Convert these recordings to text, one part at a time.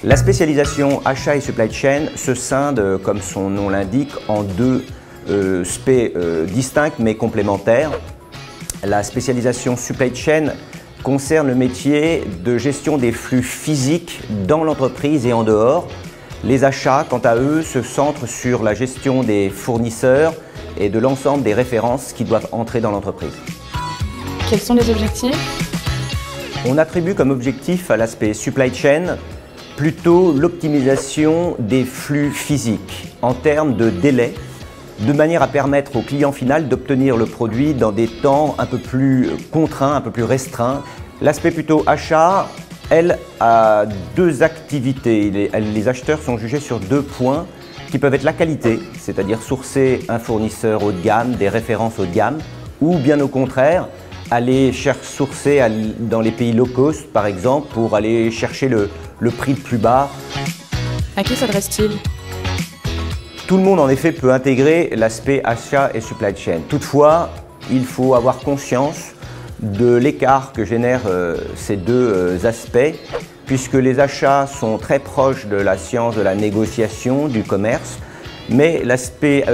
La spécialisation achat et supply chain se scinde, comme son nom l'indique, en deux spé distincts mais complémentaires. La spécialisation supply chain concerne le métier de gestion des flux physiques dans l'entreprise et en dehors. Les achats, quant à eux, se centrent sur la gestion des fournisseurs et de l'ensemble des références qui doivent entrer dans l'entreprise. Quels sont les objectifs? On attribue comme objectif à l'aspect supply chain plutôt l'optimisation des flux physiques en termes de délai, de manière à permettre au client final d'obtenir le produit dans des temps un peu plus contraints, un peu plus restreints. L'aspect plutôt achat, elle, a deux activités. Les acheteurs sont jugés sur deux points qui peuvent être la qualité, c'est-à-dire sourcer un fournisseur haut de gamme, des références haut de gamme, ou bien au contraire, aller sourcer dans les pays low cost, par exemple, pour aller chercher le prix le plus bas. À qui s'adresse-t-il? Tout le monde, en effet, peut intégrer l'aspect achat et supply chain. Toutefois, il faut avoir conscience de l'écart que génèrent ces deux aspects, puisque les achats sont très proches de la science de la négociation, du commerce, mais l'aspect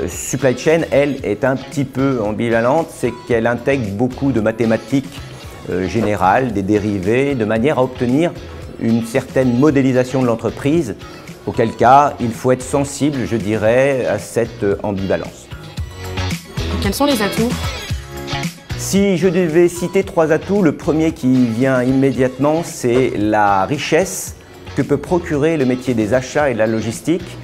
supply chain, elle, est un petit peu ambivalente, c'est qu'elle intègre beaucoup de mathématiques générales, des dérivés, de manière à obtenir une certaine modélisation de l'entreprise, auquel cas il faut être sensible, je dirais, à cette ambivalence. Quels sont les atouts? Si je devais citer trois atouts, le premier qui vient immédiatement, c'est la richesse que peut procurer le métier des achats et de la logistique,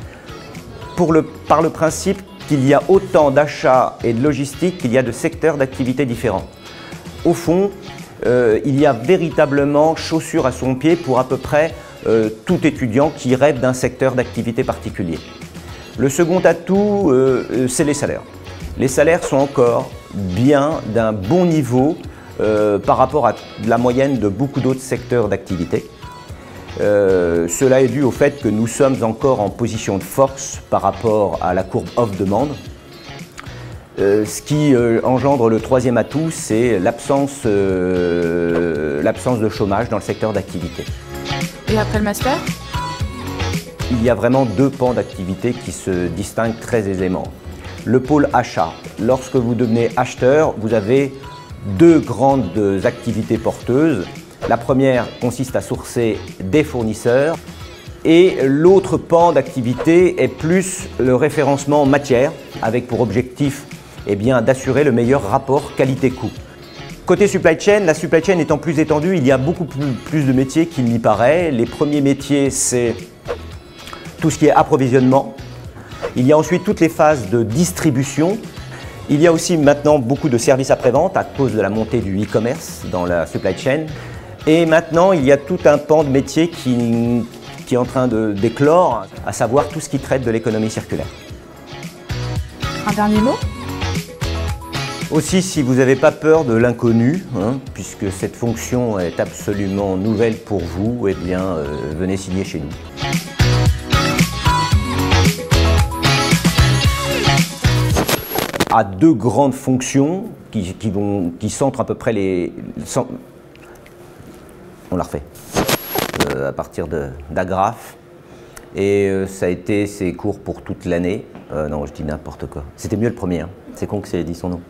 par le principe qu'il y a autant d'achats et de logistique qu'il y a de secteurs d'activité différents. Au fond, il y a véritablement chaussure à son pied pour à peu près tout étudiant qui rêve d'un secteur d'activité particulier. Le second atout, c'est les salaires. Les salaires sont encore bien d'un bon niveau par rapport à la moyenne de beaucoup d'autres secteurs d'activité. Cela est dû au fait que nous sommes encore en position de force par rapport à la courbe offre-demande. Ce qui engendre le troisième atout, c'est l'absence de chômage dans le secteur d'activité. Et après le master? Il y a vraiment deux pans d'activité qui se distinguent très aisément. Le pôle achat. Lorsque vous devenez acheteur, vous avez deux grandes activités porteuses. La première consiste à sourcer des fournisseurs et l'autre pan d'activité est plus le référencement matière avec pour objectif d'assurer le meilleur rapport qualité-coût. Côté supply chain, la supply chain étant plus étendue, il y a beaucoup plus de métiers qu'il n'y paraît. Les premiers métiers, c'est tout ce qui est approvisionnement. Il y a ensuite toutes les phases de distribution. Il y a aussi maintenant beaucoup de services après-vente à cause de la montée du e-commerce dans la supply chain. Et maintenant, il y a tout un pan de métiers qui est en train d'éclore, à savoir tout ce qui traite de l'économie circulaire. Un dernier mot? Aussi, si vous n'avez pas peur de l'inconnu, puisque cette fonction est absolument nouvelle pour vous, venez signer chez nous. À deux grandes fonctions qui centrent à peu près les... On la refait. À partir d'agrafes. Et ça a été ses cours pour toute l'année. Non, je dis n'importe quoi. C'était mieux le premier. C'est con que c'est dit son nom.